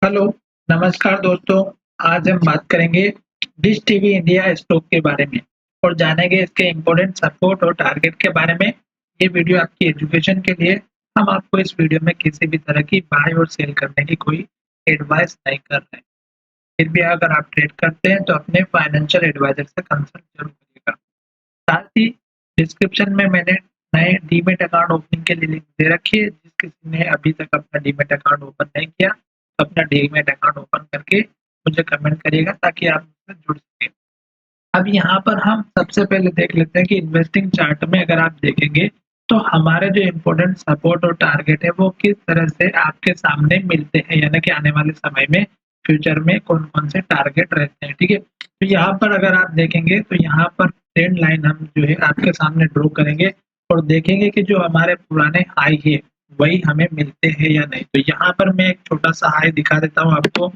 Hello, नमस्कार दोस्तों। आज हम बात करेंगे डिश टीवी इंडिया स्टॉक के बारे में और जानेंगे इसके इम्पोर्टेंट सपोर्ट और टारगेट के बारे में। ये वीडियो आपकी एजुकेशन के लिए। हम आपको इस वीडियो में किसी भी तरह की बाय और सेल करने की कोई एडवाइस नहीं कर रहे हैं। फिर भी अगर आप ट्रेड करते हैं तो अपने फाइनेंशियल एडवाइजर से कंसल्ट जरूर करिएगा। साथ ही डिस्क्रिप्शन में मैंने नए डीमैट अकाउंट ओपनिंग के लिए लिंक दे रखी है। जिस किसी ने अभी तक अपना डीमैट अकाउंट ओपन नहीं किया तो अपना डीमैट अकाउंट ओपन करके मुझे कमेंट करिएगा ताकि आप मुझसे जुड़ सकें। अब यहाँ पर हम सबसे पहले देख लेते हैं कि इन्वेस्टिंग चार्ट में अगर आप देखेंगे तो हमारे जो इम्पोर्टेंट सपोर्ट और टारगेट है वो किस तरह से आपके सामने मिलते हैं, यानी कि आने वाले समय में फ्यूचर में कौन कौन से टारगेट रहते हैं। ठीक है, तो यहाँ पर अगर आप देखेंगे तो यहाँ पर ट्रेंड लाइन हम जो है आपके सामने ड्रॉ करेंगे और देखेंगे कि जो हमारे पुराने हाई है वही हमें मिलते हैं या नहीं। तो यहाँ पर मैं एक छोटा सा हाई दिखा देता हूँ आपको,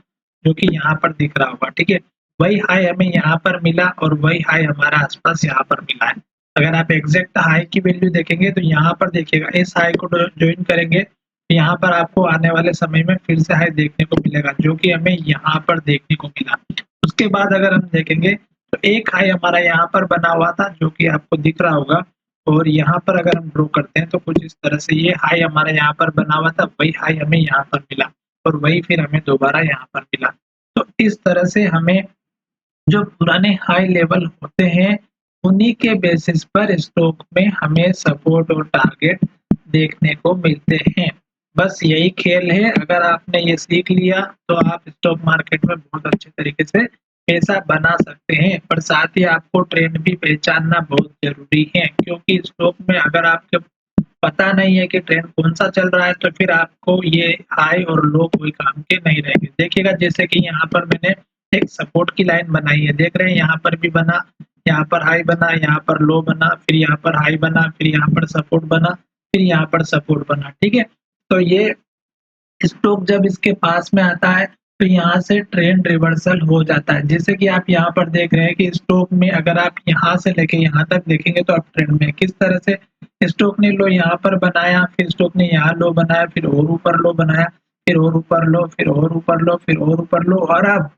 जो कि यहाँ पर दिख रहा होगा। ठीक है, वही हाई हमें यहाँ पर मिला और वही हाई हमारा आसपास यहाँ पर मिला है। अगर आप एग्जैक्ट हाई की वैल्यू देखेंगे तो यहाँ पर देखिएगा, इस हाई को ज्वाइन करेंगे तो यहाँ पर आपको आने वाले समय में फिर से हाई देखने को मिलेगा, जो कि हमें यहाँ पर देखने को मिला। उसके बाद अगर हम देखेंगे तो एक हाई हमारा यहाँ पर बना हुआ था, जो कि आपको दिख रहा होगा। और यहाँ पर अगर हम ड्रॉ करते हैं तो कुछ इस तरह से ये हाई हमारा यहाँ पर बना हुआ था, वही हाई हमें यहाँ पर मिला और वही फिर हमें दोबारा यहाँ पर मिला। तो इस तरह से हमें जो पुराने हाई लेवल होते हैं उन्हीं के बेसिस पर स्टॉक में हमें सपोर्ट और टारगेट देखने को मिलते हैं। बस यही खेल है। अगर आपने ये सीख लिया तो आप स्टॉक मार्केट में बहुत अच्छे तरीके से पैसा बना सकते हैं। पर साथ ही आपको ट्रेंड भी पहचानना बहुत जरूरी है, क्योंकि स्टॉक में अगर आपके पता नहीं है कि ट्रेंड कौन सा चल रहा है तो फिर आपको ये हाई और लो कोई काम के नहीं रहेंगे। देखिएगा जैसे कि यहाँ पर मैंने एक सपोर्ट की लाइन बनाई है, देख रहे हैं यहाँ पर भी बना, यहाँ पर हाई बना, यहाँ पर लो बना, फिर यहाँ पर हाई बना, फिर यहाँ पर सपोर्ट बना, फिर यहाँ पर सपोर्ट बना। ठीक है, तो ये स्टॉक जब इसके पास में आता है तो यहाँ से ट्रेंड रिवर्सल हो जाता है। जैसे कि आप यहाँ पर देख रहे हैं कि स्टॉक में अगर आप यहाँ से लेके यहाँ तक देखेंगे तो आप ट्रेंड में किस तरह से स्टॉक ने लो यहाँ पर बनाया, फिर स्टॉक ने यहाँ लो बनाया, फिर और ऊपर लो बनाया, फिर और ऊपर लो, फिर और ऊपर लो, फिर और ऊपर लो, और अब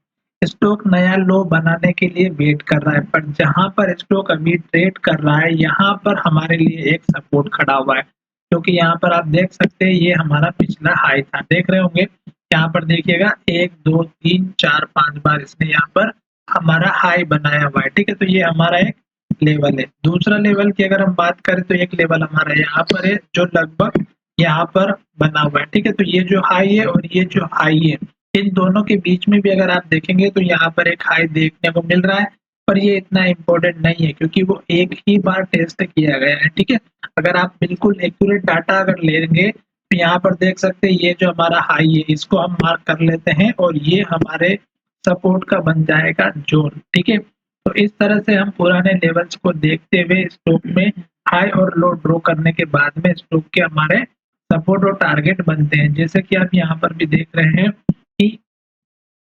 स्टॉक नया लो बनाने के लिए वेट कर रहा है। पर जहां पर स्टॉक अभी ट्रेड कर रहा है यहाँ पर हमारे लिए एक सपोर्ट खड़ा हुआ है, क्योंकि यहाँ पर आप देख सकते हैं ये हमारा पिछला हाई था। देख रहे होंगे यहाँ पर देखिएगा 1 2 3 4 5 बार इसने यहाँ पर हमारा हाई बनाया हुआ है। ठीक है, तो ये हमारा एक लेवल है। दूसरा लेवल की अगर हम बात करें तो एक लेवल हमारा यहाँ पर है जो लगभग यहाँ पर बना हुआ है। ठीक है, तो ये जो हाई है और ये जो हाई है, इन दोनों के बीच में भी अगर आप देखेंगे तो यहाँ पर एक हाई देखने को मिल रहा है, पर ये इतना इम्पोर्टेंट नहीं है क्योंकि वो एक ही बार टेस्ट किया गया है। ठीक है, अगर आप बिल्कुल एक्यूरेट डाटा अगर लेंगे तो यहाँ पर देख सकते हैं ये जो हमारा हाई है इसको हम मार्क कर लेते हैं और ये हमारे सपोर्ट का बन जाएगा जोन। ठीक है, तो इस तरह से हम पुराने लेवल्स को देखते हुए स्टॉक में हाई और लो ड्रॉ करने के बाद में स्टॉक के हमारे सपोर्ट और टारगेट बनते हैं। जैसे कि आप यहाँ पर भी देख रहे हैं कि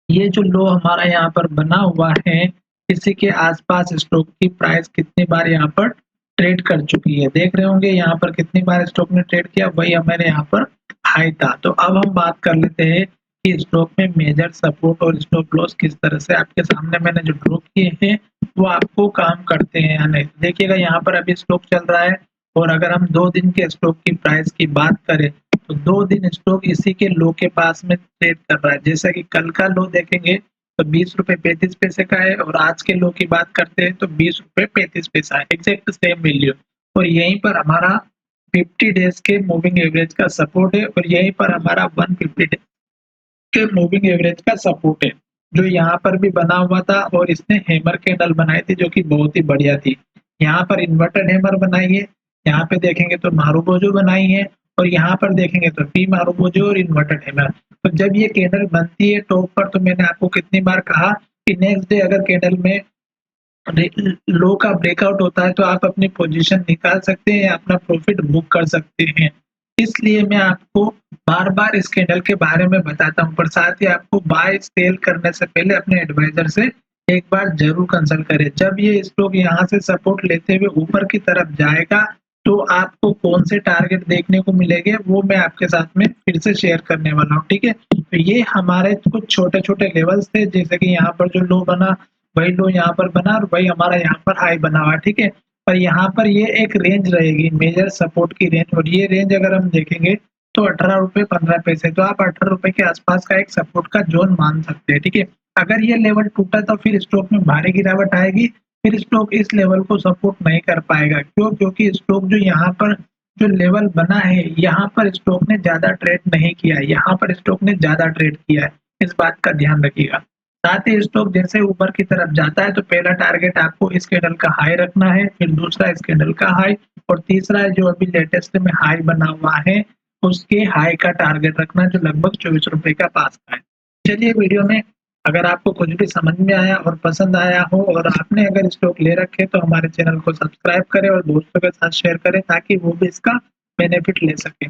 ये जो लो हमारा यहाँ पर बना हुआ है, इसी के आसपास स्टॉक की प्राइस कितनी बार यहाँ पर ट्रेड कर चुकी है। देख रहे होंगे यहाँ पर कितनी बार स्टॉक ने ट्रेड किया, वही हमारे यहाँ पर हाई था। तो अब हम बात कर लेते हैं कि स्टॉक में मेजर सपोर्ट और स्टॉप लॉस किस तरह से आपके सामने मैंने जो ड्रॉ किए हैं वो आपको काम करते हैं या नहीं। देखिएगा यहाँ पर अभी स्टॉक चल रहा है और अगर हम 2 दिन के स्टॉक की प्राइस की बात करें तो 2 दिन स्टॉक इसी के लो के पास में ट्रेड कर रहा है। जैसा कि कल का लो देखेंगे तो 20 रुपए 35 पैसे का है और आज के लो की बात करते हैं तो 20 रुपए 35 पैसा है, एग्जैक्ट सेम वैल्यू। और यहीं पर हमारा 50 डेज के मूविंग एवरेज का सपोर्ट है और यहीं पर हमारा 150 डेज के मूविंग एवरेज का सपोर्ट है, जो यहाँ पर भी बना हुआ था। और इसने हैमर कैंडल बनाई थी जो कि बहुत ही बढ़िया थी। यहाँ पर इन्वर्टेड हैमर बनाई है, यहाँ पे देखेंगे तो मारुबोजो बनाई है और यहाँ पर देखेंगे तो पी मारुबोजो और इन्वर्टेड हैमर। तो जब ये कैंडल बनती है टॉप पर तो मैंने आपको कितनी बार कहा कि नेक्स्ट डे अगर कैंडल में लो का ब्रेकआउट होता है तो आप अपनी पोजीशन निकाल सकते हैं या अपना प्रॉफिट बुक कर सकते हैं। इसलिए मैं आपको बार-बार इस कैंडल के बारे में बताता हूँ, पर साथ ही आपको बाय सेल करने से पहले अपने एडवाइजर से एक बार जरूर कंसल्ट करें। जब ये स्टॉक यहाँ से सपोर्ट लेते हुए ऊपर की तरफ जाएगा तो आपको कौन से टारगेट देखने को मिलेंगे वो मैं आपके साथ में फिर से शेयर करने वाला हूँ। ठीक है, तो ये हमारे कुछ छोटे-छोटे लेवल्स थे, जैसे कि यहाँ पर जो लो बना, वही लो यहाँ पर बना और वही हमारा यहाँ पर हाई बना हुआ, ठीक है? पर यहाँ पर ये एक रेंज रहेगी, मेजर सपोर्ट की रेंज, और ये रेंज अगर हम देखेंगे तो ₹18.15, तो आप ₹18 के आसपास का एक सपोर्ट का ज़ोन मान सकते हैं, ठीक है? अगर ये लेवल टूटा तो फिर स्टॉक में भारी गिरावट आएगी, फिर स्टॉक इस लेवल को सपोर्ट नहीं कर पाएगा। क्यों? क्योंकि स्टॉक जो यहाँ पर जो लेवल बना है, यहाँ पर स्टॉक ने ज़्यादा ट्रेड नहीं किया है, यहाँ पर स्टॉक ने ज़्यादा ट्रेड किया है, इस बात का ध्यान रखिएगा। साथ ही स्टॉक जैसे ऊपर की तरफ जाता है तो पहला टारगेट आपको इस कैंडल का हाई रखना है, फिर दूसरा इस कैंडल का हाई, और तीसरा जो अभी लेटेस्ट में हाई बना हुआ है, उसके हाई का टारगेट रखना जो लगभग ₹24 का पास का है। चलिए वीडियो में अगर आपको कुछ भी समझ में आया और पसंद आया हो और आपने अगर स्टॉक ले रखे तो हमारे चैनल को सब्सक्राइब करें और दोस्तों के साथ शेयर करें ताकि वो भी इसका बेनिफिट ले सकें।